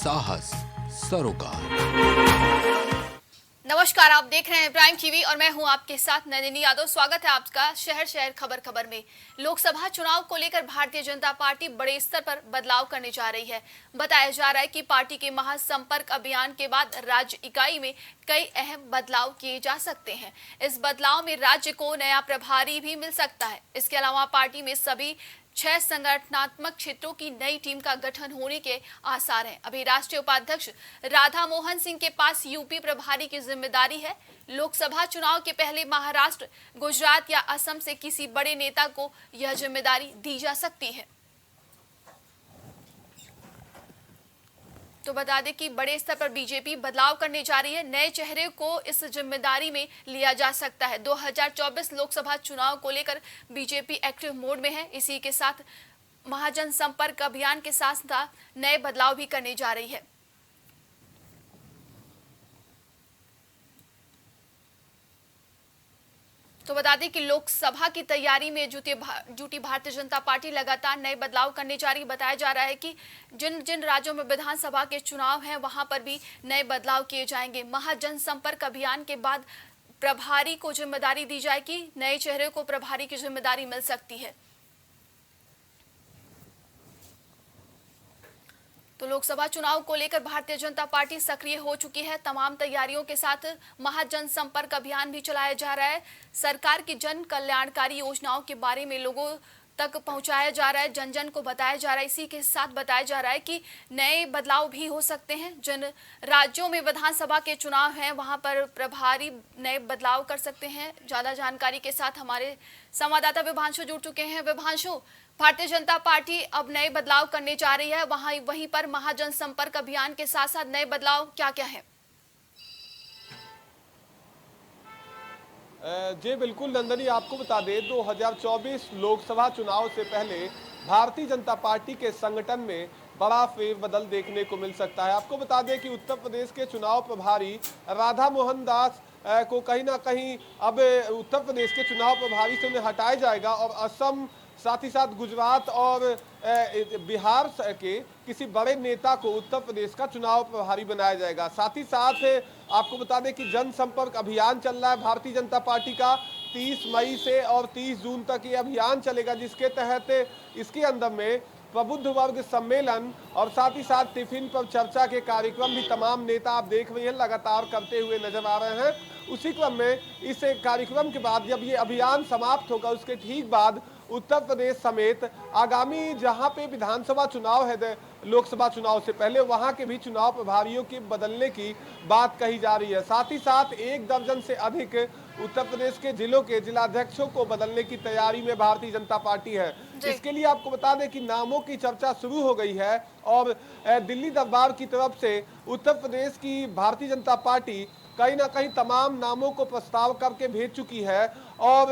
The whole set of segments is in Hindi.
साहस सरोकार। नमस्कार, आप देख रहे हैं प्राइम टीवी और मैं हूं आपके साथ नंदिनी यादव। स्वागत है आपका शहर शहर खबर में। लोकसभा चुनाव को लेकर भारतीय जनता पार्टी बड़े स्तर पर बदलाव करने जा रही है। बताया जा रहा है कि पार्टी के महासंपर्क अभियान के बाद राज्य इकाई में कई अहम बदलाव किए जा सकते हैं। इस बदलाव में राज्य को नया प्रभारी भी मिल सकता है। इसके अलावा पार्टी में सभी 6 संगठनात्मक क्षेत्रों की नई टीम का गठन होने के आसार हैं। अभी राष्ट्रीय उपाध्यक्ष राधा मोहन सिंह के पास यूपी प्रभारी की जिम्मेदारी है। लोकसभा चुनाव के पहले महाराष्ट्र, गुजरात या असम से किसी बड़े नेता को यह जिम्मेदारी दी जा सकती है। तो बता दें कि बड़े स्तर पर बीजेपी बदलाव करने जा रही है। नए चेहरे को इस जिम्मेदारी में लिया जा सकता है। 2024 लोकसभा चुनाव को लेकर बीजेपी एक्टिव मोड में है। इसी के साथ महाजन संपर्क अभियान के साथ नए बदलाव भी करने जा रही है। तो बता दें कि लोकसभा की तैयारी में जुटी भारतीय जनता पार्टी लगातार नए बदलाव करने जा रही है। बताया जा रहा है कि जिन जिन राज्यों में विधानसभा के चुनाव हैं वहां पर भी नए बदलाव किए जाएंगे। महाजन संपर्क अभियान के बाद प्रभारी को जिम्मेदारी दी जाएगी। नए चेहरे को प्रभारी की जिम्मेदारी मिल सकती है। तो लोकसभा चुनाव को लेकर भारतीय जनता पार्टी सक्रिय हो चुकी है। तमाम तैयारियों के साथ महाजन संपर्क अभियान भी चलाया जा रहा है। सरकार की जन कल्याणकारी योजनाओं के बारे में लोगों तक पहुंचाया जा रहा है, जन जन को बताया जा रहा है। इसी के साथ बताया जा रहा है कि नए बदलाव भी हो सकते हैं। जिन राज्यों में विधानसभा के चुनाव हैं वहां पर प्रभारी नए बदलाव कर सकते हैं। ज्यादा जानकारी के साथ हमारे संवाददाता विभांशु जुड़ चुके हैं। विभांशु, भारतीय जनता पार्टी अब नए बदलाव करने जा रही है, वहीं पर महाजन संपर्क अभियान के साथ साथ नए बदलाव क्या क्या है? जी बिल्कुल नंदनी, आपको बता दें 2024 लोकसभा चुनाव से पहले भारतीय जनता पार्टी के संगठन में बड़ा फेरबदल देखने को मिल सकता है। आपको बता दें कि उत्तर प्रदेश के चुनाव प्रभारी राधा मोहन दास को कहीं ना कहीं अब उत्तर प्रदेश के चुनाव प्रभारी से उन्हें हटाया जाएगा और असम, साथ ही साथ गुजरात और बिहार के किसी बड़े नेता को उत्तर प्रदेश का चुनाव प्रभारी बनाया जाएगा। साथ ही साथ आपको बता दें कि जनसंपर्क अभियान चल रहा है भारतीय जनता पार्टी का 30 मई से और 30 जून तक ये अभियान चलेगा, जिसके तहत इसके अंदर में प्रबुद्ध वर्ग सम्मेलन और साथ ही साथ टिफिन पर चर्चा के कार्यक्रम भी तमाम नेता आप देख रहे हैं लगातार करते हुए नजर आ रहे हैं। उसी क्रम में इस कार्यक्रम के बाद जब ये अभियान समाप्त होगा उसके ठीक बाद उत्तर प्रदेश समेत आगामी जहां पे विधानसभा चुनाव है लोकसभा चुनाव से पहले, वहां के भी चुनाव प्रभारियों की बदलने की बात कही जा रही है। साथ ही साथ 1 दर्जन से अधिक उत्तर प्रदेश के जिलों के जिलाध्यक्षों को बदलने की तैयारी में भारतीय जनता पार्टी है। इसके लिए आपको बता दें कि नामों की चर्चा शुरू हो गई है और दिल्ली दरबार की तरफ से उत्तर प्रदेश की भारतीय जनता पार्टी कहीं ना कहीं तमाम नामों को प्रस्ताव करके भेज चुकी है और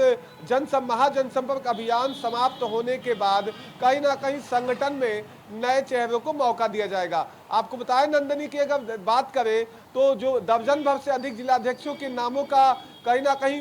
महाजनसंपर्क अभियान समाप्त होने के बाद कहीं ना कहीं संगठन में नए चेहरों को मौका दिया जाएगा। आपको बताएं नंदनी की अगर बात करें तो जो दर्जन भर से अधिक जिलाध्यक्षों के नामों का कहीं ना कहीं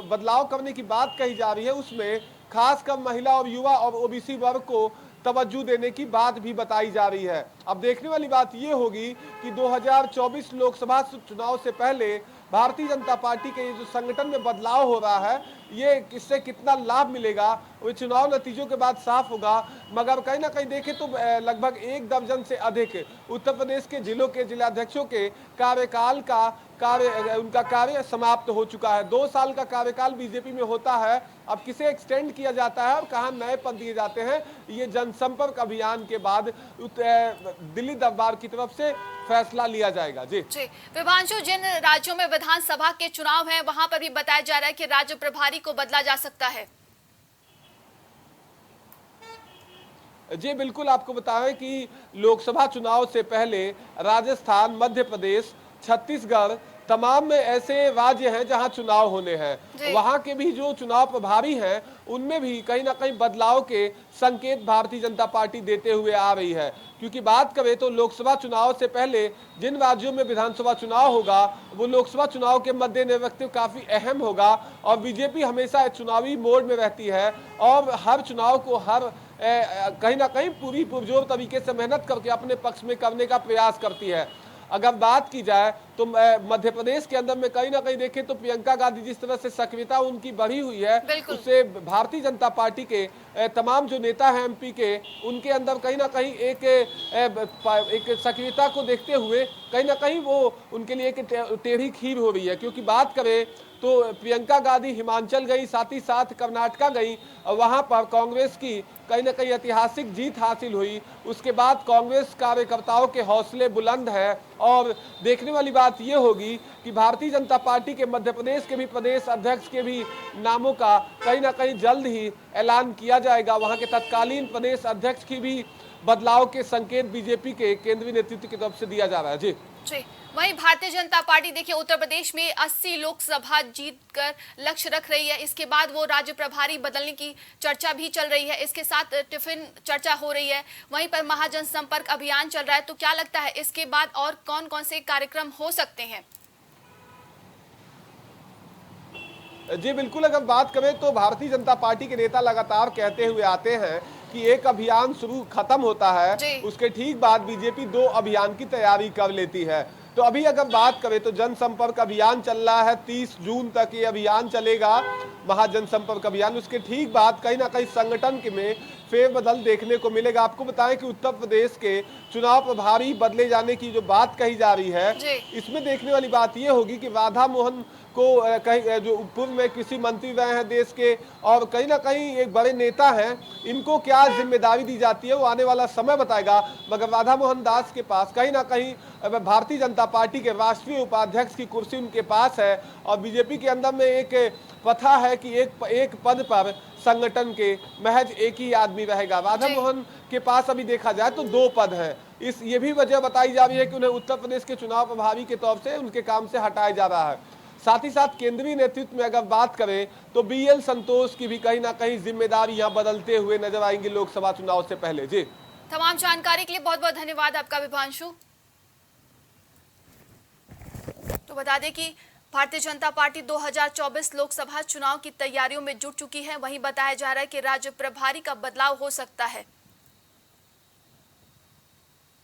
बदलाव करने की बात कही जा रही है, उसमें खासकर महिला और युवा और ओबीसी वर्ग को तवज्जो देने की बात भी बताई जा रही है। अब देखने वाली बात ये होगी कि 2024 लोकसभा चुनाव से पहले भारतीय जनता पार्टी के ये जो संगठन में बदलाव हो रहा है, ये इससे कितना लाभ मिलेगा वो चुनाव नतीजों के बाद साफ होगा। मगर कहीं ना कहीं देखें तो लगभग 1 दर्जन से अधिक उत्तर प्रदेश के जिलों के जिलाध्यक्षों के कार्यकाल का उनका कार्य समाप्त हो चुका है। 2 साल का कार्यकाल बीजेपी में होता है, अब किसे एक्सटेंड किया जाता है और कहाँ नए पद दिए जाते हैं, ये जनसंपर्क अभियान के बाद दिल्ली दरबार की तरफ से फैसला लिया जाएगा। जी विभांशु, जिन राज्यों में विधानसभा के चुनाव हैं वहां पर भी बताया जा रहा है कि राज्य प्रभारी को बदला जा सकता है। जी बिल्कुल, आपको बताएं कि लोकसभा चुनाव से पहले राजस्थान, मध्य प्रदेश, छत्तीसगढ़ तमाम में ऐसे राज्य हैं जहां चुनाव होने हैं। वहां के भी जो चुनाव प्रभारी हैं उनमें भी कहीं ना कहीं बदलाव के संकेत भारतीय जनता पार्टी देते हुए आ रही है। क्योंकि बात करें तो लोकसभा चुनाव से पहले जिन राज्यों में विधानसभा चुनाव होगा वो लोकसभा चुनाव के मद्देनजर काफी अहम होगा और बीजेपी हमेशा चुनावी मोड में रहती है और हर चुनाव को हर कहीं ना कहीं पूरी पुरजोर तरीके से मेहनत करके अपने पक्ष में करने का प्रयास करती है। अगर बात की जाए तो मध्य प्रदेश के अंदर में कहीं ना कहीं देखें तो प्रियंका गांधी जिस तरह से सक्रियता उनकी बढ़ी हुई है, उससे भारतीय जनता पार्टी के तमाम जो नेता हैं एमपी के, उनके अंदर कहीं ना कहीं एक सक्रियता को देखते हुए कहीं ना कहीं वो उनके लिए एक टेढ़ी खीर हो रही है। क्योंकि बात करें तो प्रियंका गांधी हिमाचल गई, साथ ही साथ कर्नाटका गई, वहां पर कांग्रेस की कहीं ना कहीं ऐतिहासिक जीत हासिल हुई। उसके बाद कांग्रेस कार्यकर्ताओं के हौसले बुलंद हैं और देखने वाली बात यह होगी कि भारतीय जनता पार्टी के मध्य प्रदेश के भी प्रदेश अध्यक्ष के भी नामों का कहीं ना कहीं जल्द ही ऐलान किया जाएगा। वहां के तत्कालीन प्रदेश अध्यक्ष की भी बदलाव के संकेत बीजेपी के केंद्रीय नेतृत्व की तरफ से दिया जा रहा है। जी वहीं भारतीय जनता पार्टी देखिए उत्तर प्रदेश में 80 लोकसभा जीतकर लक्ष्य रख रही है। इसके बाद वो राज्य प्रभारी बदलने की चर्चा भी चल रही है, इसके साथ टिफिन चर्चा हो रही है। वहीं पर महाजन संपर्क अभियान चल रहा है। तो क्या लगता है इसके बाद और कौन कौन से कार्यक्रम हो सकते हैं? जी बिल्कुल, अगर बात करें तो भारतीय जनता पार्टी के नेता लगातार कहते हुए आते हैं कि एक अभियान शुरू खत्म होता है, उसके ठीक बाद बीजेपी 2 अभियान की तैयारी कर लेती है। तो अभी अगर बात करें तो जनसंपर्क अभियान चल रहा है, 30 जून तक ये अभियान चलेगा, महाजनसंपर्क अभियान। उसके ठीक बाद कहीं ना कहीं संगठन में फेरबदल देखने को मिलेगा। आपको बताएं कि उत्तर प्रदेश के चुनाव प्रभारी बदले जाने की जो बात कही जा रही है, इसमें देखने वाली बात यह होगी कि राधा मोहन को कहीं जो पूर्व में कृषि मंत्री रहे हैं देश के और कहीं ना कहीं एक बड़े नेता हैं, इनको क्या जिम्मेदारी दी जाती है वो आने वाला समय बताएगा। मगर राधा मोहन दास के पास कहीं ना कहीं भारतीय जनता पार्टी के राष्ट्रीय उपाध्यक्ष की कुर्सी उनके पास है और बीजेपी के अंदर में एक प्रथा है कि एक पद पर संगठन के महज एक ही आदमी रहेगा। राधा मोहन के पास अभी देखा जाए तो 2 पद हैं। ये भी वजह बताई जा रही है कि उन्हें उत्तर प्रदेश के चुनाव प्रभारी के तौर से उनके काम से हटाया जा रहा है। साथ ही साथ केंद्रीय नेतृत्व में अगर बात करें तो बीएल संतोष की भी कहीं ना कहीं जिम्मेदारी यहाँ बदलते हुए नजर आएंगी लोकसभा चुनाव से पहले। जी तमाम जानकारी के लिए बहुत बहुत धन्यवाद आपका विभांशु। तो बता दें कि भारतीय जनता पार्टी 2024 लोकसभा चुनाव की तैयारियों में जुट चुकी है। वहीं बताया जा रहा है कि राज्य प्रभारी का बदलाव हो सकता है।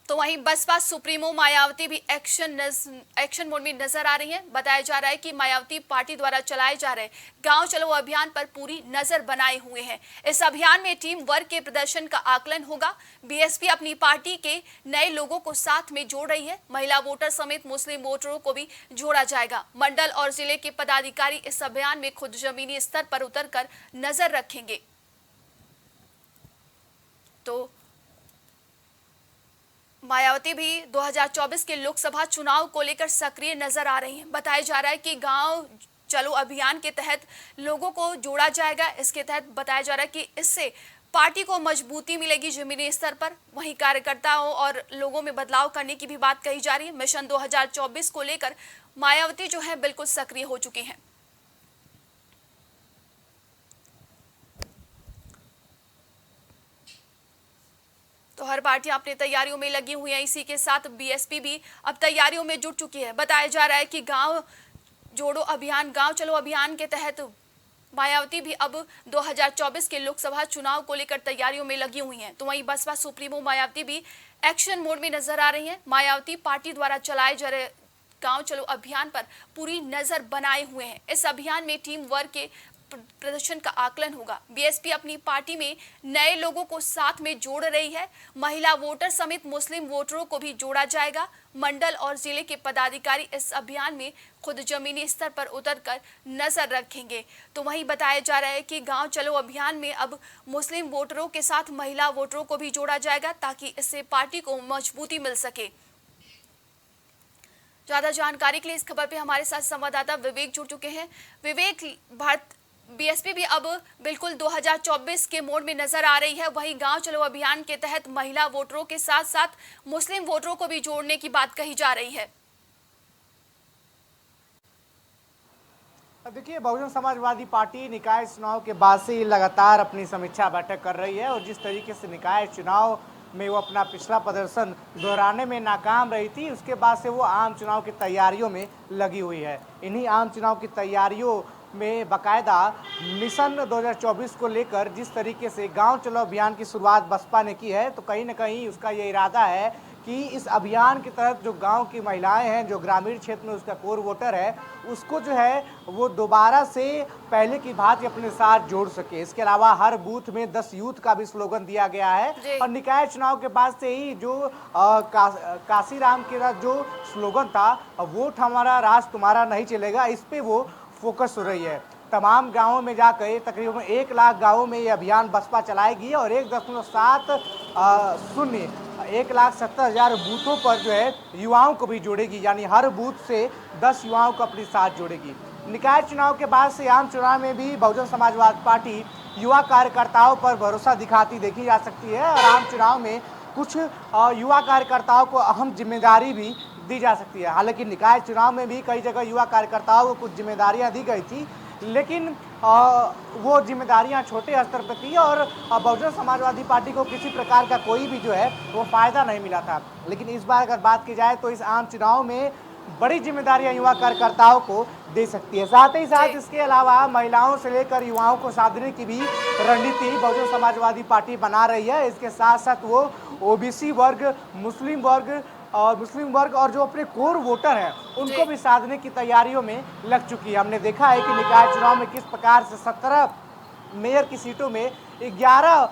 तो वहीं बसपा सुप्रीमो मायावती भी एक्शन मोड में नजर आ रही हैं। बताया जा रहा है कि मायावती पार्टी द्वारा चलाए जा रहे गांव चलो अभियान पर पूरी नजर बनाए हुए हैं। इस अभियान में टीम वर्क के प्रदर्शन का आकलन होगा। बीएसपी अपनी पार्टी के नए लोगों को साथ में जोड़ रही है। महिला वोटर समेत मुस्लिम वोटरों को भी जोड़ा जाएगा। मंडल और जिले के पदाधिकारी इस अभियान में खुद जमीनी स्तर पर उतरकर नजर रखेंगे। तो मायावती भी 2024 के लोकसभा चुनाव को लेकर सक्रिय नजर आ रही हैं। बताया जा रहा है कि गांव चलो अभियान के तहत लोगों को जोड़ा जाएगा। इसके तहत बताया जा रहा है कि इससे पार्टी को मजबूती मिलेगी जमीनी स्तर पर। वहीं कार्यकर्ताओं और लोगों में बदलाव करने की भी बात कही जा रही है। मिशन 2024 को लेकर मायावती जो है बिल्कुल सक्रिय हो चुकी हैं। तो हर पार्टी अपनी तैयारियों में लगी हुई है। इसी के साथ बीएसपी भी अब तैयारियों में जुट चुकी है। बताया जा रहा है कि गांव जोड़ो अभियान, गांव चलो अभियान के तहत मायावती भी अब 2024 के लोकसभा चुनाव को लेकर तैयारियों में लगी हुई हैं। तो वहीं बसपा सुप्रीमो मायावती भी एक्शन मोड में नजर आ रही हैं। मायावती पार्टी द्वारा चलाए जा रहे गांव चलो अभियान पर पूरी नजर बनाए हुए हैं। इस अभियान में टीम वर्क के प्रदर्शन का आकलन होगा। बीएसपी अपनी पार्टी में नए लोगों को साथ में जोड़ रही है। महिला वोटर समेत मुस्लिम वोटरों को भी जोड़ा जाएगा। मंडल और जिले के पदाधिकारी इस अभियान में खुद जमीनी स्तर पर उतरकर नजर रखेंगे। तो वहीं बताया जा रहा है कि गांव चलो अभियान में अब मुस्लिम वोटरों के साथ महिला वोटरों को भी जोड़ा जाएगा ताकि इससे पार्टी को मजबूती मिल सके। ज्यादा जानकारी के लिए इस खबर पे हमारे साथ संवाददाता विवेक जुड़ चुके हैं। विवेक, बीएसपी भी अब बिल्कुल 2024 के मोड में नजर आ रही है। वहीं गांव चलो अभियान के तहत महिला वोटरों के साथ साथ मुस्लिम वोटरों को भी जोड़ने की बात कही जा रही है। देखिए, बहुजन समाजवादी पार्टी निकाय चुनाव के बाद से लगातार अपनी समीक्षा बैठक कर रही है और जिस तरीके से निकाय चुनाव में वो अपना पिछला प्रदर्शन दोहराने में नाकाम रही थी, उसके बाद से वो आम चुनाव की तैयारियों में लगी हुई है। इन्हीं आम चुनाव की तैयारियों में बाकायदा मिशन 2024 को लेकर जिस तरीके से गांव चलो अभियान की शुरुआत बसपा ने की है, तो कहीं ना कहीं उसका ये इरादा है कि इस अभियान के तहत जो गांव की महिलाएं हैं, जो ग्रामीण क्षेत्र में उसका कोर वोटर है, उसको जो है वो दोबारा से पहले की भांति अपने साथ जोड़ सके। इसके अलावा हर बूथ में 10 यूथ का भी स्लोगन दिया गया है और निकाय चुनाव के बाद से ही जो काशीराम के जो स्लोगन था, वोट हमारा राज तुम्हारा नहीं चलेगा, इस पे वो फोकस हो रही है। तमाम गांवों में जाकर तकरीबन 1 लाख गांवों में ये अभियान बसपा चलाएगी और 1,70,000 बूथों पर जो है युवाओं को भी जोड़ेगी, यानी हर बूथ से 10 युवाओं को अपने साथ जोड़ेगी। निकाय चुनाव के बाद से आम चुनाव में भी बहुजन समाजवादी पार्टी युवा कार्यकर्ताओं पर भरोसा दिखाती देखी जा सकती है और आम चुनाव में कुछ युवा कार्यकर्ताओं को अहम जिम्मेदारी भी दी जा सकती है। हालांकि निकाय चुनाव में भी कई जगह युवा कार्यकर्ताओं को कुछ जिम्मेदारियां दी गई थी, लेकिन वो जिम्मेदारियां छोटे स्तर पर थी और बहुजन समाजवादी पार्टी को किसी प्रकार का कोई भी जो है वो फायदा नहीं मिला था। लेकिन इस बार अगर बात की जाए तो इस आम चुनाव में बड़ी जिम्मेदारियां युवा कार्यकर्ताओं को दे सकती है। साथ ही साथ इसके अलावा महिलाओं से लेकर युवाओं को साधने की भी रणनीति बहुजन समाजवादी पार्टी बना रही है। इसके साथ साथ वो ओबीसी वर्ग, मुस्लिम वर्ग और जो अपने कोर वोटर हैं उनको भी साधने की तैयारियों में लग चुकी है। हमने देखा है कि निकाय चुनाव में किस प्रकार से 17 मेयर की सीटों में 11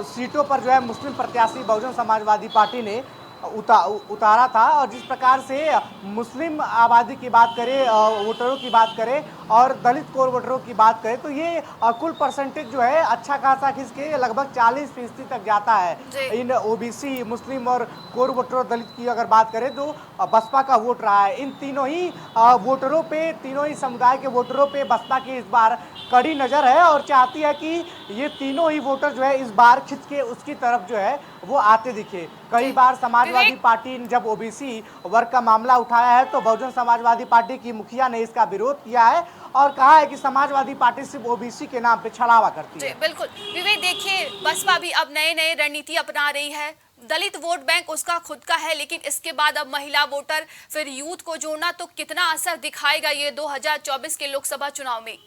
सीटों पर जो है मुस्लिम प्रत्याशी बहुजन समाजवादी पार्टी ने उतारा था और जिस प्रकार से मुस्लिम आबादी की बात करें, वोटरों की बात करें और दलित कोर वोटरों की बात करें तो ये कुल परसेंटेज जो है अच्छा खासा खिंच के लगभग 40% तक जाता है। इन ओबीसी, मुस्लिम और कोर वोटरों दलित की अगर बात करें तो बसपा का वोट रहा है। इन तीनों ही वोटरों पे, तीनों ही समुदाय के वोटरों पे बसपा की इस बार कड़ी नज़र है और चाहती है कि ये तीनों ही वोटर जो है इस बार खिंच के उसकी तरफ जो है वो आते दिखे। कई बार समाजवादी पार्टी ने जब ओबीसी वर्ग का मामला उठाया है तो बहुजन समाजवादी पार्टी की मुखिया ने इसका विरोध किया है और कहा है कि समाजवादी पार्टी सिर्फ ओबीसी के नाम पे छलावा करती है। बिल्कुल विवेक, देखिए बसपा भी अब नए रणनीति अपना रही है। दलित वोट बैंक उसका खुद का है, लेकिन इसके बाद अब महिला वोटर, फिर यूथ को जोड़ना, तो कितना असर दिखाएगा ये 2024 के लोकसभा चुनाव में?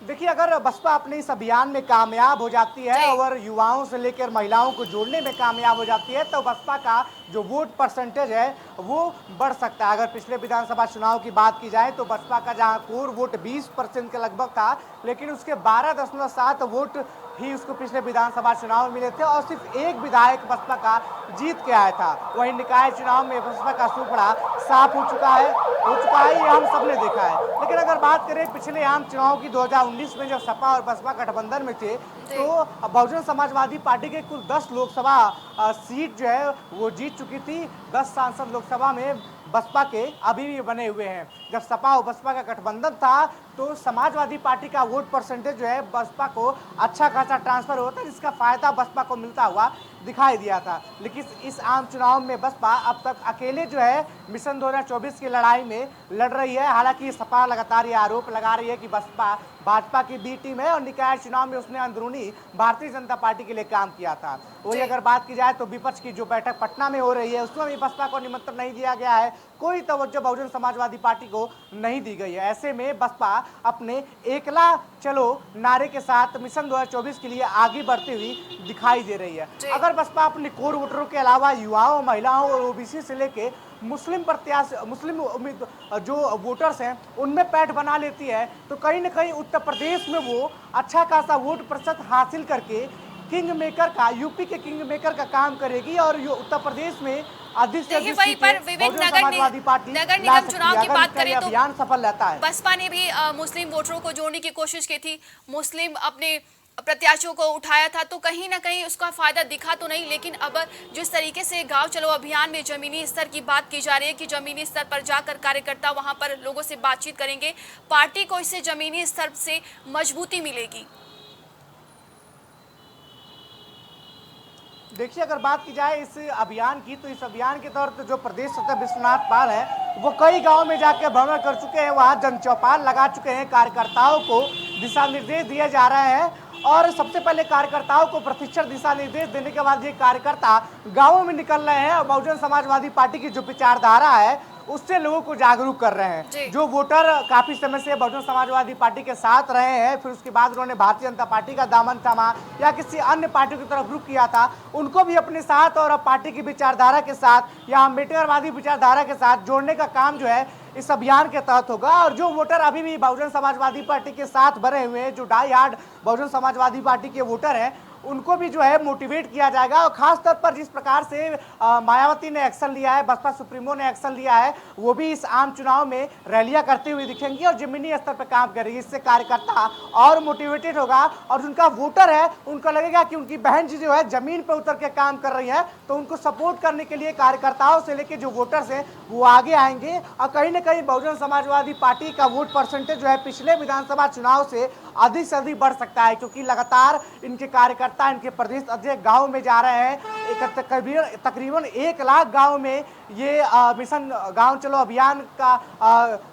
देखिए, अगर बसपा अपने इस अभियान में कामयाब हो जाती है और युवाओं से लेकर महिलाओं को जोड़ने में कामयाब हो जाती है तो बसपा का जो वोट परसेंटेज है वो बढ़ सकता है। अगर पिछले विधानसभा चुनाव की बात की जाए तो बसपा का जहां कोर वोट 20% के लगभग था, लेकिन उसके 12.7 वोट ही उसको पिछले विधानसभा चुनाव में मिले थे और सिर्फ एक विधायक बसपा का जीत के आया था। वहीं निकाय चुनाव में बसपा का सुपड़ा साफ हो चुका है ये हम सब ने देखा है। लेकिन अगर बात करें पिछले आम चुनाव की 2019 में जब सपा और बसपा गठबंधन में थे तो बहुजन समाजवादी पार्टी के कुल 10 लोकसभा सीट जो है वो जीत चुकी थी। 10 सांसद लोकसभा में बसपा के अभी भी बने हुए हैं। जब सपा और बसपा का गठबंधन था तो समाजवादी पार्टी का वोट परसेंटेज जो है बसपा को अच्छा खासा ट्रांसफर होता है, जिसका फायदा बसपा को मिलता हुआ दिखाई दिया था। लेकिन इस आम चुनाव में बसपा अब तक अकेले जो है मिशन 2024 की लड़ाई में लड़ रही है। हालांकि सपा लगातार ये आरोप लगा रही है कि बसपा भाजपा की बी टीम है और निकाय चुनाव में उसने अंदरूनी भारतीय जनता पार्टी के लिए काम किया था। वही अगर बात की जाए तो विपक्ष की जो बैठक पटना में हो रही है उसमें भी बसपा को निमंत्रण नहीं दिया गया है, कोई तवज्जो बहुजन समाजवादी पार्टी को नहीं दी गई है। ऐसे में बसपा अपने एकला चलो नारे के साथ मिशन 2024 के लिए आगे बढ़ती हुई दिखाई दे रही है। अगर बसपा अपने कोर वोटरों के अलावा युवाओं, महिलाओं और ओबीसी से लेके मुस्लिम जो वोटर्स हैं उनमें पैठ बना लेती है तो कहीं ना कहीं उत्तर प्रदेश में वो अच्छा खासा वोट प्रतिशत हासिल करके किंग मेकर का, यूपी के किंग मेकर का काम करेगी और उत्तर प्रदेश में अधिक से अधिक नगर निगम चुनाव की बात करें तो अभियान सफल रहता है। बसपा ने भी मुस्लिम वोटरों को जोड़ने की कोशिश की थी, मुस्लिम अपने प्रत्याशियों को उठाया था, तो कहीं ना कहीं उसका फायदा दिखा तो नहीं। लेकिन अब जिस तरीके से गांव चलो अभियान में जमीनी स्तर की बात की जा रही है कि जमीनी स्तर पर जाकर कार्यकर्ता वहां पर लोगों से बातचीत करेंगे, पार्टी को इससे जमीनी स्तर से मजबूती मिलेगी। देखिए, अगर बात की जाए इस अभियान की तो इस अभियान के तौर पर जो प्रदेश सचिव विश्वनाथ पाल है वो कई गांव में जाकर भ्रमण कर चुके हैं, वहां जनचौपाल लगा चुके हैं, कार्यकर्ताओं को दिशा निर्देश दिए जा रहे हैं और सबसे पहले कार्यकर्ताओं को प्रशिक्षण दिशा निर्देश देने के बाद ये कार्यकर्ता गाँवों में निकल रहे हैं और बहुजन समाजवादी पार्टी की जो विचारधारा है उससे लोगों को जागरूक कर रहे जी। हैं। जो वोटर काफी समय से बहुजन समाजवादी पार्टी के साथ रहे हैं, फिर उसके बाद उन्होंने भारतीय जनता पार्टी का दामन थामा या किसी अन्य पार्टी की तरफ रुख किया था, उनको भी अपने साथ और अब पार्टी की विचारधारा के साथ या अम्बेडकरवादी विचारधारा के साथ जोड़ने का काम जो है इस अभियान के तहत होगा। और जो वोटर अभी भी बहुजन समाजवादी पार्टी के साथ बने हुए हैं, जो die hard Bahujan Samajwadi party के वोटर हैं, उनको भी जो है मोटिवेट किया जाएगा। और खास तौर पर जिस प्रकार से मायावती ने एक्शन लिया है, बसपा सुप्रीमो ने एक्शन लिया है, वो भी इस आम चुनाव में रैलियां करते हुए दिखेंगी और जमीनी स्तर पर काम करेगी। इससे कार्यकर्ता और मोटिवेटेड होगा और उनका वोटर है उनको लगेगा कि उनकी बहन जी जो है जमीन पर उतर के काम कर रही है, तो उनको सपोर्ट करने के लिए कार्यकर्ताओं से लेकर जो वोटर्स हैं वो आगे आएंगे। और कहीं ना कहीं बहुजन समाजवादी पार्टी का वोट परसेंटेज जो है पिछले विधानसभा चुनाव से अधिक बढ़ सकता है, क्योंकि लगातार इनके कार्यकर्ता, इनके प्रदेश अध्यक्ष गांव में जा रहे हैं। तकरीबन 1 लाख गांव में ये मिशन गांव चलो अभियान का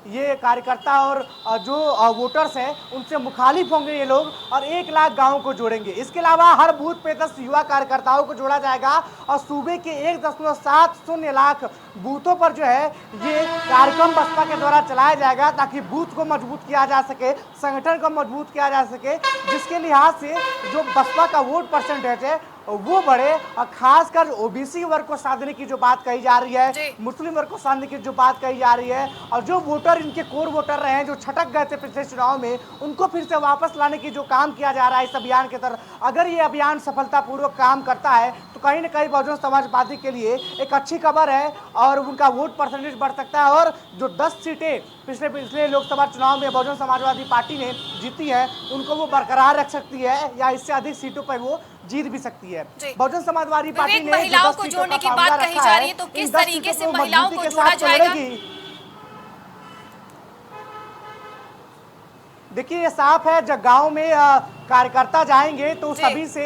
ये कार्यकर्ता और जो वोटर्स हैं उनसे मुखालिफ होंगे ये लोग और 1 लाख गांवों को जोड़ेंगे। इसके अलावा हर बूथ पे 10 युवा कार्यकर्ताओं को जोड़ा जाएगा और सूबे के 1.70 लाख बूथों पर जो है ये कार्यक्रम बसपा के द्वारा चलाया जाएगा, ताकि बूथ को मजबूत किया जा सके, संगठन को मजबूत किया जा सके, जिसके लिहाज से जो बसपा का वोट परसेंटेज है वो बढ़े। और खासकर ओबीसी वर्ग को साधने की जो बात कही जा रही है, मुस्लिम वर्ग को साधने की जो बात कही जा रही है, और जो वोटर इनके कोर वोटर रहे हैं जो छटक गए थे पिछले चुनाव में, उनको फिर से वापस लाने की जो काम किया जा रहा है इस अभियान के तहत, अगर ये अभियान सफलतापूर्वक काम करता है तो कहीं ना कहीं बहुजन समाजवादी के लिए एक अच्छी खबर है और उनका वोट परसेंटेज बढ़ सकता है। और जो 10 सीटें पिछले लोकसभा चुनाव में बहुजन समाजवादी पार्टी ने जीती है, उनको वो बरकरार रख सकती है या इससे अधिक सीटों पर वो जीत भी सकती है। बहुजन समाजवादी पार्टी ने महिलाओं को जोड़ने की बात कही जा रही है, तो किस तरीके से महिलाओं को जोड़ा जाएगा? देखिए ये साफ है, जब गांव में कार्यकर्ता जाएंगे तो सभी से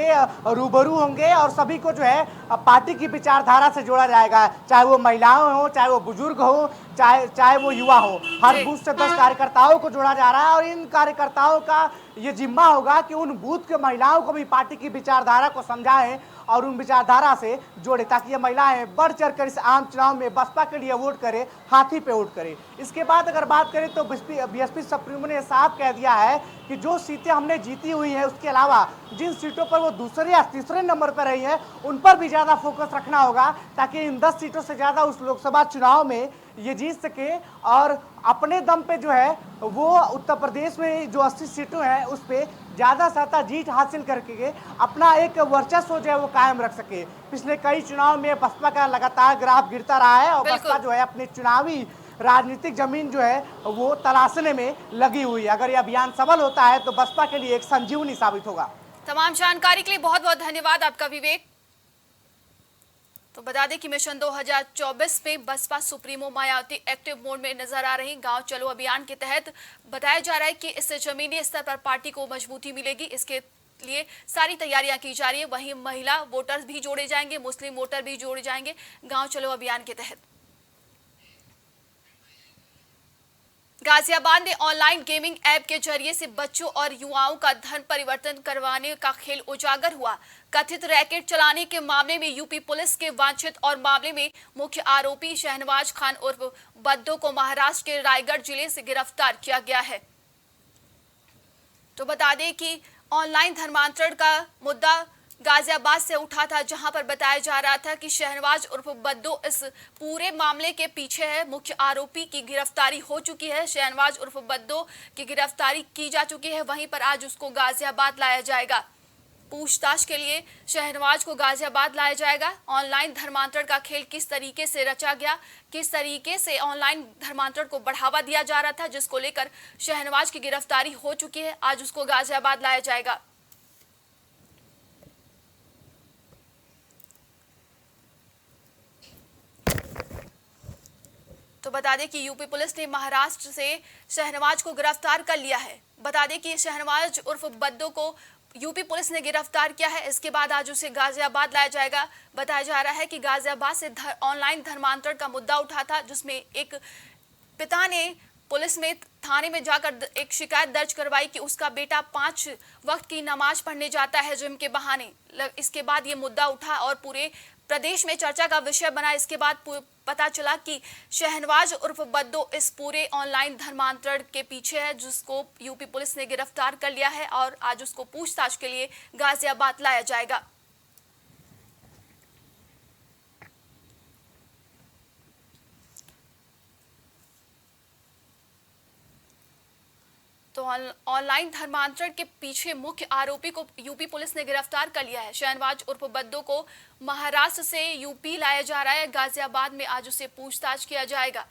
रूबरू होंगे और सभी को जो है पार्टी की विचारधारा से जोड़ा जाएगा, चाहे वो महिलाएं हो, चाहे वो बुजुर्ग हो, चाहे वो युवा हो। हर बूथ से 10 कार्यकर्ताओं को जोड़ा जा रहा है और इन कार्यकर्ताओं का ये जिम्मा होगा कि उन बूथ के महिलाओं को भी पार्टी की विचारधारा को समझाएं और उन विचारधारा से जोड़े, ताकि ये महिलाएं बढ़ चढ़कर इस आम चुनाव में बसपा के लिए वोट करें, हाथी पे वोट करें। इसके बाद अगर बात करें तो बीएसपी सुप्रीमो ने साफ कह दिया है कि जो सीटें हमने जीती हुई हैं उसके अलावा जिन सीटों पर वो दूसरे या तीसरे नंबर पर रही हैं उन पर भी ज़्यादा फोकस रखना होगा, ताकि इन 10 सीटों से ज़्यादा उस लोकसभा चुनाव में ये जीत सके और अपने दम पे जो है वो उत्तर प्रदेश में जो 80 सीटें हैं उस पर ज़्यादा से ज़्यादा जीत हासिल करके अपना एक वर्चस्व जो है वो कायम रख सके। पिछले कई चुनाव में बसपा का लगातार ग्राफ गिरता रहा है और बसपा जो है अपने चुनावी राजनीतिक जमीन जो है वो तलाशने में लगी हुई है। अगर ये अभियान सफल होता है तो बसपा के लिए एक संजीवनी साबित होगा। तमाम जानकारी के लिए बहुत बहुत धन्यवाद आपका विवेक। तो बता दें कि मिशन 2024 में बसपा सुप्रीमो मायावती एक्टिव मोड में नजर आ रही। गांव चलो अभियान के तहत बताया जा रहा है कि इससे जमीनी स्तर पर पार्टी को मजबूती मिलेगी। इसके लिए सारी तैयारियां की जा रही है। वहीं महिला वोटर्स भी जोड़े जाएंगे, मुस्लिम वोटर भी जोड़े जाएंगे गांव चलो अभियान के तहत। गाजियाबाद में ऑनलाइन गेमिंग ऐप के जरिए से बच्चों और युवाओं का धन परिवर्तन करवाने का खेल उजागर हुआ। कथित रैकेट चलाने के मामले में यूपी पुलिस के वांछित और मामले में मुख्य आरोपी शहनवाज खान उर्फ बद्दो को महाराष्ट्र के रायगढ़ जिले से गिरफ्तार किया गया है। तो बता दें कि ऑनलाइन धर्मांतरण का मुद्दा गाजियाबाद से उठा था, जहां पर बताया जा रहा था कि शहनवाज उर्फ बद्दो इस पूरे मामले के पीछे है। मुख्य आरोपी की गिरफ्तारी हो चुकी है। शहनवाज उर्फ बद्दो की गिरफ्तारी की जा चुकी है। वहीं पर आज उसको गाजियाबाद लाया जाएगा। पूछताछ के लिए शहनवाज को गाजियाबाद लाया जाएगा। ऑनलाइन धर्मांतरण का खेल किस तरीके से रचा गया, किस तरीके से ऑनलाइन धर्मांतरण को बढ़ावा दिया जा रहा था, जिसको लेकर शहनवाज की गिरफ्तारी हो चुकी है। आज उसको गाजियाबाद लाया जाएगा। तो बता दें कि यूपी पुलिस ने महाराष्ट्र से शहनवाज को गिरफ्तार कर लिया है। बता दें कि शहनवाज उर्फ बद्दो को यूपी पुलिस ने गिरफ्तार किया है। इसके बाद आज उसे गाजियाबाद लाया जाएगा। बताया जा रहा है कि गाजियाबाद से ऑनलाइन धर्मांतरण का मुद्दा उठा था, जिसमें एक पिता ने पुलिस में थाने में जाकर एक शिकायत दर्ज करवाई कि उसका बेटा 5 वक्त की नमाज पढ़ने जाता है जिम के बहाने। इसके बाद ये मुद्दा उठा और पूरे प्रदेश में चर्चा का विषय बना। इसके बाद पता चला कि शहनवाज उर्फ बद्दो इस पूरे ऑनलाइन धर्मांतरण के पीछे है, जिसको यूपी पुलिस ने गिरफ्तार कर लिया है और आज उसको पूछताछ के लिए गाजियाबाद लाया जाएगा। तो ऑनलाइन धर्मांतरण के पीछे मुख्य आरोपी को यूपी पुलिस ने गिरफ्तार कर लिया है। शहनवाज उर्फ बद्दो को महाराष्ट्र से यूपी लाया जा रहा है। गाजियाबाद में आज उसे पूछताछ किया जाएगा।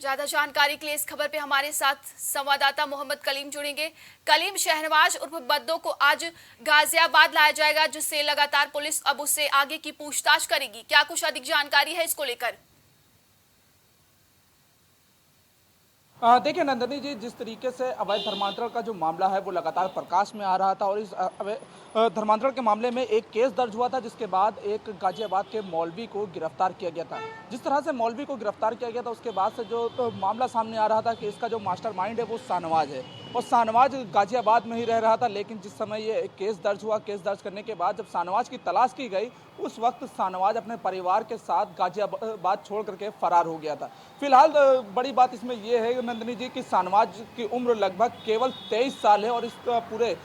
ज्यादा जानकारी के लिए इस खबर पे हमारे साथ संवाददाता मोहम्मद कलीम जुड़ेंगे। कलीम, शहनवाज उर्फ बद्दो को आज गाजियाबाद लाया जाएगा, जिससे लगातार पुलिस अब उससे आगे की पूछताछ करेगी। क्या कुछ अधिक जानकारी है इसको लेकर? देखिए नंदनी जी, जिस तरीके से अवैध धर्मांतरण का जो मामला है वो लगातार प्रकाश में आ रहा था और इस अवैध धर्मांतरण के मामले में एक केस दर्ज हुआ था, जिसके बाद एक गाजियाबाद के मौलवी को गिरफ्तार किया गया था। जिस तरह से मौलवी को गिरफ्तार किया गया था उसके बाद से जो मामला सामने आ रहा था कि इसका जो मास्टरमाइंड है वो शाहनवाज है और शाहनवाज गाजियाबाद में ही रह रहा था। लेकिन जिस समय ये केस दर्ज हुआ, केस दर्ज करने के बाद जब शाहनवाज की तलाश की गई, उस वक्त शाहनवाज अपने परिवार के साथ गाजियाबाद छोड़ करके फरार हो गया था। फिलहाल बड़ी बात इसमें यह है नंदनी जी कि शाहनवाज की उम्र लगभग केवल 23 साल है और इस पूरे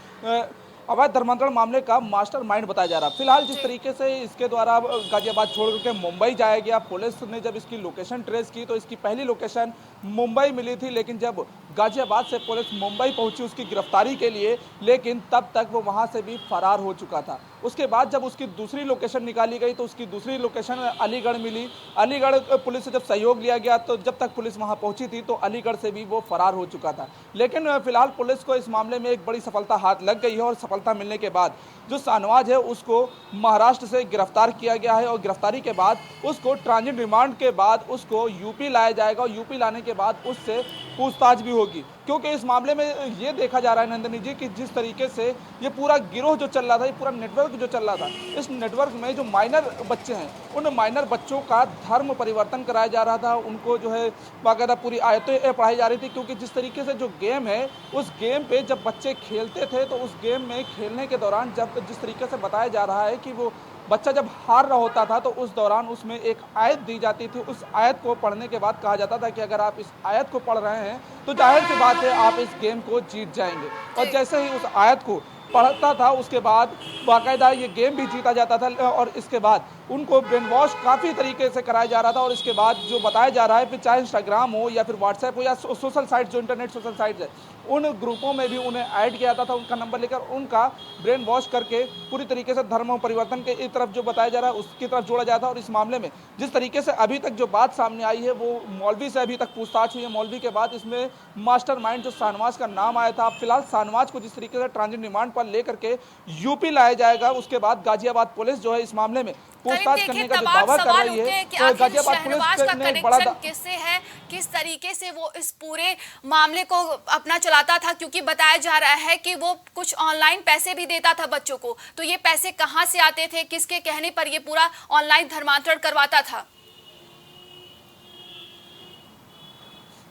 अवैध धर्मांतरण मामले का मास्टरमाइंड बताया जा रहा है। फिलहाल जिस तरीके से इसके द्वारा गाजियाबाद छोड़ करके मुंबई जाया गया, पुलिस ने जब इसकी लोकेशन ट्रेस की तो इसकी पहली लोकेशन मुंबई मिली थी, लेकिन जब गाजियाबाद से पुलिस मुंबई पहुंची उसकी गिरफ्तारी के लिए, लेकिन तब तक वो वहां से भी फरार हो चुका था। उसके बाद जब उसकी दूसरी लोकेशन निकाली गई तो उसकी दूसरी लोकेशन अलीगढ़ मिली। अलीगढ़ पुलिस से जब सहयोग लिया गया तो जब तक पुलिस वहां पहुंची थी तो अलीगढ़ से भी वो फरार हो चुका था। लेकिन फिलहाल पुलिस को इस मामले में एक बड़ी सफलता हाथ लग गई है और सफलता मिलने के बाद जो शाहनवाज है उसको महाराष्ट्र से गिरफ्तार किया गया है और गिरफ्तारी के बाद उसको ट्रांजिट रिमांड के बाद उसको यूपी लाया जाएगा और यूपी लाने के बाद उससे पूछताछ भी होगी। क्योंकि इस मामले में ये देखा जा रहा है नंदनी जी कि जिस तरीके से ये पूरा गिरोह जो चल रहा था, ये पूरा नेटवर्क जो चल रहा था, इस नेटवर्क में जो माइनर बच्चे हैं उन माइनर बच्चों का धर्म परिवर्तन कराया जा रहा था। उनको जो है बाकायदा पूरी आयतें पढ़ाई जा रही थी, क्योंकि जिस तरीके से जो गेम है उस गेम पे जब बच्चे खेलते थे तो उस गेम में खेलने के दौरान जब जिस तरीके से बताया जा रहा है कि वो बच्चा जब हार रहा होता था तो उस दौरान उसमें एक आयत दी जाती थी। उस आयत को पढ़ने के बाद कहा जाता था कि अगर आप इस आयत को पढ़ रहे हैं तो जाहिर सी बात है आप इस गेम को जीत जाएंगे। और जैसे ही उस आयत को पढ़ता था उसके बाद बाकायदा ये गेम भी जीता जाता था और इसके बाद उनको ब्रेन वॉश काफ़ी तरीके से कराया जा रहा था। और इसके बाद जो बताया जा रहा है फिर चाहे इंस्टाग्राम हो या फिर व्हाट्सएप हो या सोशल साइट, जो इंटरनेट सोशल साइट्स है, उन ग्रुपों में भी उन्हें ऐड किया जाता था, उनका नंबर लेकर उनका ब्रेन वॉश करके पूरी तरीके से धर्म परिवर्तन के तरफ जो बताया जा रहा है उसकी तरफ जोड़ा जाता है। और इस मामले में जिस तरीके से अभी तक जो बात सामने आई है वो मौलवी से अभी तक पूछताछ हुई है। मौलवी के बाद इसमें मास्टरमाइंड जो शाहनवाज का नाम आया था, फिलहाल शाहनवाज को जिस तरीके से ट्रांजिट रिमांड पर लेकर के यूपी लाया जाएगा, उसके बाद गाजियाबाद पुलिस जो है इस मामले में पूछताछ करने का जो दावा कर रही है तो गाजियाबाद पुलिस ने बड़ा किससे है, किस तरीके से वो इस पूरे मामले को अपना चलाता था, क्योंकि बताया जा रहा है कि वो कुछ ऑनलाइन पैसे भी देता था बच्चों को, तो ये पैसे कहां से आते थे, किसके कहने पर ये पूरा ऑनलाइन धर्मांतरण करवाता था?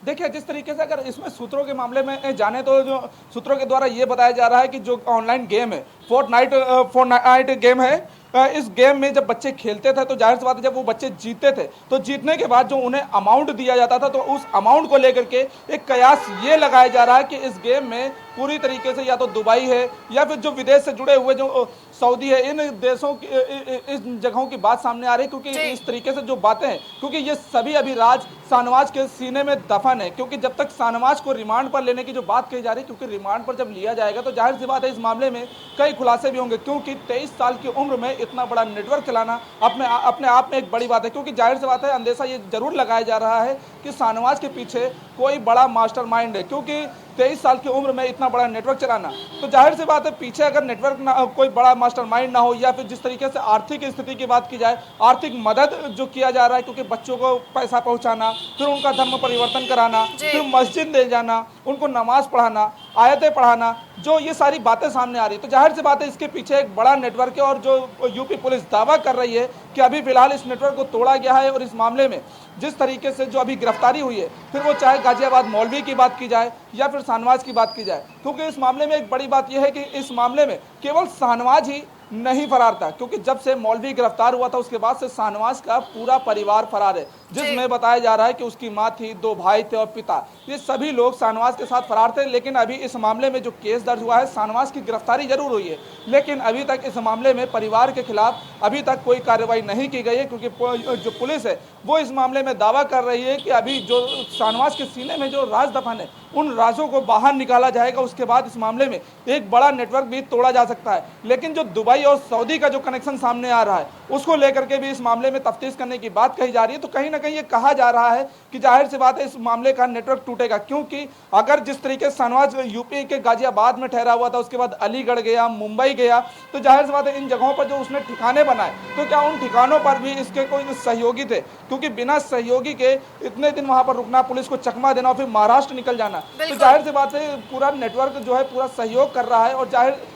देखिए जिस तरीके से अगर इसमें सूत्रों के मामले में जाने तो जो सूत्रों के द्वारा ये बताया जा रहा है कि जो ऑनलाइन गेम है फोर्टनाइट गेम है, इस गेम में जब बच्चे खेलते थे तो जाहिर सी बात है जब वो बच्चे जीतते थे तो जीतने के बाद जो उन्हें अमाउंट दिया जाता था तो उस अमाउंट को लेकर के एक कयास ये लगाया जा रहा है कि इस गेम में पूरी तरीके से या तो दुबई है या फिर जो विदेश से जुड़े हुए जो सऊदी है, इन देशों की इस जगहों की बात सामने आ रही है। क्योंकि इस तरीके से जो बातें हैं, क्योंकि ये सभी अभी राज शाहनवाज के सीने में दफन है। क्योंकि जब तक शाहनवाज को रिमांड पर लेने की जो बात कही जा रही है, क्योंकि रिमांड पर जब लिया जाएगा तो जाहिर सी बात है इस मामले में कई खुलासे भी होंगे। क्योंकि 23 साल की उम्र में इतना बड़ा नेटवर्क चलाना अपने आप में एक बड़ी बात है। क्योंकि जाहिर सी बात है अंदेशा ये जरूर लगाया जा रहा है कि शाहनवाज के पीछे कोई बड़ा मास्टरमाइंड है। क्योंकि 23 साल की उम्र में इतना बड़ा नेटवर्क चलाना, तो जाहिर सी बात है पीछे अगर नेटवर्क ना कोई बड़ा मास्टरमाइंड ना हो या फिर जिस तरीके से आर्थिक स्थिति की बात की जाए, आर्थिक मदद जो किया जा रहा है, क्योंकि बच्चों को पैसा पहुंचाना, फिर उनका धर्म परिवर्तन कराना, फिर मस्जिद ले जाना, उनको नमाज पढ़ाना, आयतें पढ़ाना, जो ये सारी बातें सामने आ रही है, तो जाहिर सी बात है इसके पीछे एक बड़ा नेटवर्क है। और जो यूपी पुलिस दावा कर रही है कि अभी फिलहाल इस नेटवर्क को तोड़ा गया है और इस मामले में जिस तरीके से जो अभी गिरफ्तारी हुई है, फिर वो चाहे गाजियाबाद मौलवी की बात की जाए या फिर शाहनवाज की बात की जाए, क्योंकि इस मामले में एक बड़ी बात यह है कि इस मामले में केवल शाहनवाज ही नहीं फरार था, क्योंकि जब से मौलवी गिरफ्तार हुआ था उसके बाद से शाहनवाज का पूरा परिवार फरार है, जिसमें बताया जा रहा है कि उसकी मां थी, 2 भाई थे और पिता, ये सभी लोग शाहनवाज के साथ फरार थे। लेकिन अभी इस मामले में जो केस दर्ज हुआ है, शाहनवाज की गिरफ्तारी जरूर हुई है, लेकिन अभी तक इस मामले में परिवार के खिलाफ अभी तक कोई कार्रवाई नहीं की गई है, क्योंकि जो पुलिस है वो इस मामले में दावा कर रही है कि अभी जो शाहनवाज के सीने में जो राज दफन है, उन राजों को बाहर निकाला जाएगा, उसके बाद इस मामले में एक बड़ा नेटवर्क भी तोड़ा जा सकता है। लेकिन जो दुबई और सऊदी का जो कनेक्शन सामने आ रहा है, उसको लेकर के भी इस मामले में तफ्तीश करने की बात कही जा रही है। तो कहीं ना कहीं ये कहा जा रहा है कि जाहिर सी बात है इस मामले का नेटवर्क टूटेगा, क्योंकि अगर जिस तरीके से शाहनवाज यूपी के गाजियाबाद में ठहरा हुआ था, उसके बाद अलीगढ़ गया, मुंबई गया, तो जाहिर सी बात है इन जगहों पर जो उसने ठिकाने बनाए, तो क्या उन ठिकानों पर भी इसके कोई सहयोगी थे? क्योंकि बिना सहयोगी के इतने दिन वहां पर रुकना, पुलिस को चकमा देना और फिर महाराष्ट्र निकल जाना, तो जाहिर सी बात है पूरा नेटवर्क जो है पूरा सहयोग कर रहा है। और जाहिर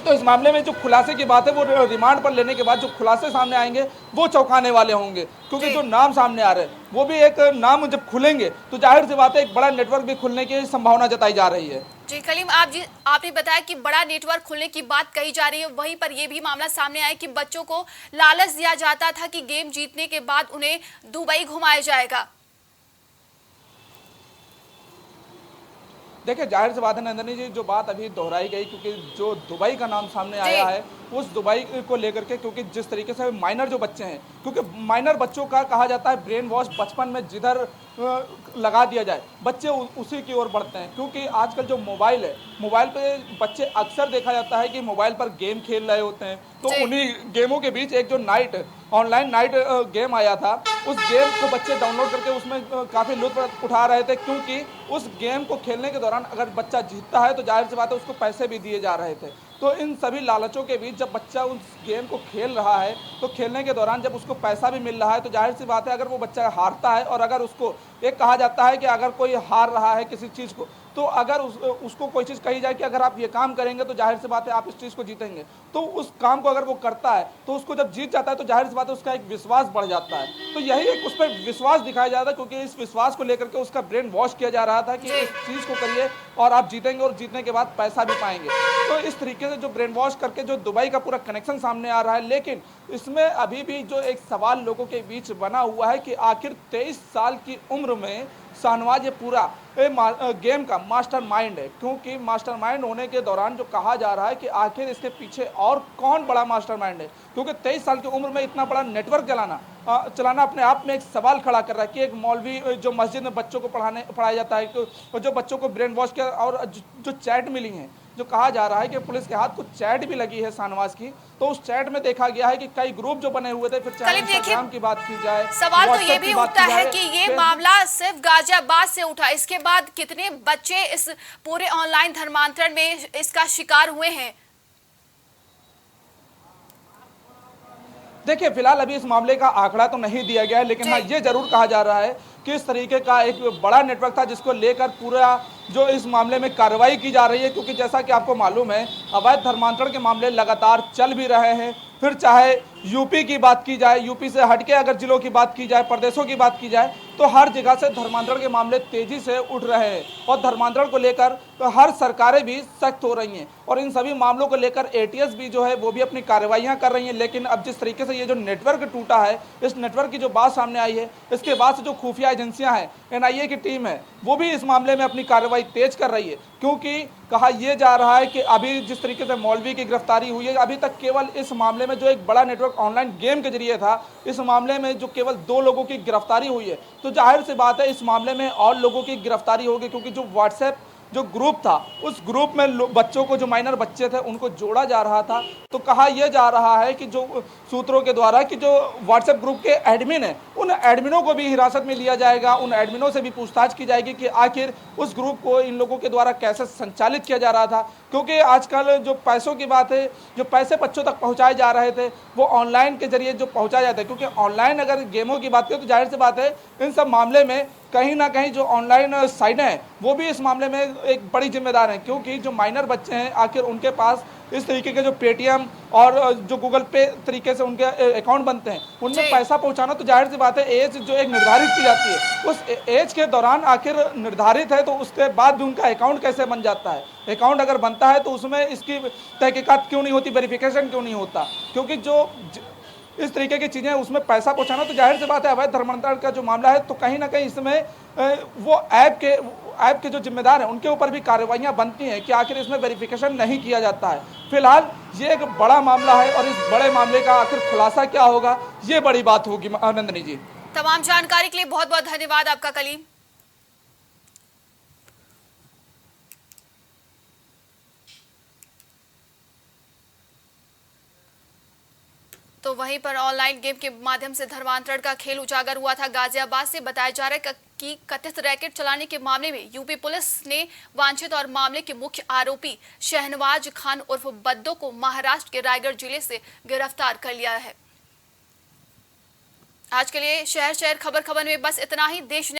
तो इस मामले में जो खुलासे की बात है, वो रिमांड पर लेने के बाद जो खुलासे सामने आएंगे वो चौंकाने वाले होंगे, क्योंकि जो नाम सामने आ रहे हैं वो भी एक नाम जब खुलेंगे तो जाहिर सी बात है एक बड़ा नेटवर्क भी खुलने की संभावना जताई जा रही है। जी कलीम, आपने बताया कि बड़ा नेटवर्क खुलने की बात कही जा रही है, वहीं पर यह भी मामला सामने आया कि बच्चों को लालच दिया जाता था कि गेम जीतने के बाद उन्हें दुबई घुमाया जाएगा। देखिए, जाहिर सी बात है नंदनी जी, जो बात अभी दोहराई गई, क्योंकि जो दुबई का नाम सामने आया है उस दुबई को लेकर के, क्योंकि जिस तरीके से माइनर जो बच्चे हैं, क्योंकि माइनर बच्चों का कहा जाता है ब्रेन वॉश बचपन में जिधर लगा दिया जाए बच्चे उसी की ओर बढ़ते हैं, क्योंकि आजकल जो मोबाइल है, मोबाइल पे बच्चे अक्सर देखा जाता है कि मोबाइल पर गेम खेल रहे होते हैं। तो उन्हीं गेमों के बीच एक जो ऑनलाइन नाइट गेम आया था, उस गेम को बच्चे डाउनलोड करके उसमें काफ़ी लुत्फ उठा रहे थे, क्योंकि उस गेम को खेलने के दौरान अगर बच्चा जीतता है तो जाहिर सी बात है उसको पैसे भी दिए जा रहे थे। तो इन सभी लालचों के बीच जब बच्चा उस गेम को खेल रहा है, तो खेलने के दौरान जब उसको पैसा भी मिल रहा है, तो जाहिर सी बात है अगर वो बच्चा हारता है, और अगर उसको एक कहा जाता है कि अगर कोई हार रहा है किसी चीज़ को, तो अगर उसको कोई चीज़ कही जाए कि अगर आप ये काम करेंगे तो जाहिर सी बात है आप इस चीज़ को जीतेंगे, तो उस काम को अगर वो करता है तो उसको जब जीत जाता है तो जाहिर सी बात है उसका एक विश्वास बढ़ जाता है। तो यही एक उस पर विश्वास दिखाया जाता है, क्योंकि इस विश्वास को लेकर के उसका ब्रेन वॉश किया जा रहा था कि इस चीज़ को करिए और आप जीतेंगे और जीतने के बाद पैसा भी पाएंगे। तो इस तरीके से जो ब्रेन वॉश करके जो दुबई का पूरा कनेक्शन सामने आ रहा है, लेकिन इसमें अभी भी जो एक सवाल लोगों के बीच बना हुआ है कि आखिर 23 साल की उम्र में शाहनवाज ये पूरा गेम का मास्टरमाइंड है, क्योंकि मास्टरमाइंड होने के दौरान जो कहा जा रहा है कि आखिर इसके पीछे और कौन बड़ा मास्टरमाइंड है, क्योंकि 23 साल की उम्र में इतना बड़ा नेटवर्क चलाना अपने आप में एक सवाल खड़ा कर रहा है कि एक मौलवी जो मस्जिद में बच्चों को पढ़ाया जाता है, तो जो बच्चों को ब्रेन वॉश किया, और जो चैट मिली हैं, जो कहा जा रहा है कि पुलिस के हाथ कुछ चैट भी लगी है शाहनवाज की, तो उस चैट में देखा गया है कि कई ग्रुप जो बने हुए थे, फिर चाहे इंस्टाग्राम की बात की जाए, सवाल तो ये भी उठता है कि ये मामला सिर्फ गाजियाबाद से उठा, इसके बाद कितने बच्चे इस पूरे ऑनलाइन धर्मांतरण में इसका शिकार हुए हैं? देखिए, फिलहाल अभी इस मामले का आंकड़ा तो नहीं दिया गया है, लेकिन हाँ ये जरूर कहा जा रहा है कि इस तरीके का एक बड़ा नेटवर्क था जिसको लेकर पूरा जो इस मामले में कार्रवाई की जा रही है, क्योंकि जैसा कि आपको मालूम है अवैध धर्मांतरण के मामले लगातार चल भी रहे हैं। फिर चाहे यूपी की बात की जाए, यूपी से हटके अगर जिलों की बात की जाए, प्रदेशों की बात की जाए, तो हर जगह से धर्मांतरण के मामले तेजी से उठ रहे हैं और धर्मांतरण को लेकर तो हर सरकारें भी सख्त हो रही हैं और इन सभी मामलों को लेकर एटीएस भी जो है वो भी अपनी कार्रवाइयां कर रही हैं। लेकिन अब जिस तरीके से ये जो नेटवर्क टूटा है, इस नेटवर्क की जो बात सामने आई है, इसके बाद से जो खुफिया एजेंसियां हैं, एनआईए की टीम है, वो भी इस मामले में अपनी कार्रवाई तेज कर रही है, क्योंकि कहा यह जा रहा है कि अभी जिस तरीके से मौलवी की गिरफ्तारी हुई है, अभी तक केवल इस मामले में जो एक बड़ा नेटवर्क ऑनलाइन गेम के जरिए था, इस मामले में जो केवल 2 लोगों की गिरफ्तारी हुई है, तो जाहिर सी बात है इस मामले में और लोगों की गिरफ्तारी होगी, क्योंकि जो व्हाट्सएप जो ग्रुप था, उस ग्रुप में बच्चों को, जो माइनर बच्चे थे, उनको जोड़ा जा रहा था। तो कहा यह जा रहा है कि जो सूत्रों के द्वारा कि जो व्हाट्सएप ग्रुप के एडमिन हैं, उन एडमिनों को भी हिरासत में लिया जाएगा, उन एडमिनों से भी पूछताछ की जाएगी कि आखिर उस ग्रुप को इन लोगों के द्वारा कैसे संचालित किया जा रहा था, क्योंकि आजकल जो पैसों की बात है, जो पैसे बच्चों तक पहुँचाए जा रहे थे, वो ऑनलाइन के जरिए जो पहुँचाया जाता है, क्योंकि ऑनलाइन अगर गेमों की बात करें तो जाहिर सी बात है इन सब मामले में कहीं ना कहीं जो ऑनलाइन साइटें हैं वो भी इस मामले में एक बड़ी जिम्मेदार हैं, क्योंकि जो माइनर बच्चे हैं आखिर उनके पास इस तरीके के जो पेटीएम और जो गूगल पे तरीके से उनके अकाउंट बनते हैं उनमें पैसा पहुंचाना, तो जाहिर सी बात है एज जो एक निर्धारित की जाती है उस एज के दौरान आखिर निर्धारित है, तो उसके बाद भी उनका अकाउंट कैसे बन जाता है। अकाउंट अगर बनता है तो उसमें इसकी तहकीकात क्यों नहीं होती, वेरिफिकेशन क्यों नहीं होता, क्योंकि जो इस तरीके की चीज़ें उसमें पैसा पहुंचाना, तो जाहिर सी बात है अवैध धर्मांतरण का जो मामला है तो कहीं ना कहीं इसमें वो ऐप के जो जिम्मेदार हैं उनके ऊपर भी कार्रवाइयां बनती हैं कि आखिर इसमें वेरिफिकेशन नहीं किया जाता है। फिलहाल ये एक बड़ा मामला है और इस बड़े मामले का आखिर खुलासा क्या होगा ये बड़ी बात होगी। नंदिनी जी, तमाम जानकारी के लिए बहुत बहुत धन्यवाद आपका कलीम। तो वहीं पर ऑनलाइन गेम के माध्यम से धर्मांतरण का खेल उजागर हुआ था। गाजियाबाद से बताया जा रहा है कि कथित रैकेट चलाने के मामले में यूपी पुलिस ने वांछित और मामले के मुख्य आरोपी शहनवाज खान उर्फ बद्दो को महाराष्ट्र के रायगढ़ जिले से गिरफ्तार कर लिया है। आज के लिए शहर खबर में बस इतना ही। देश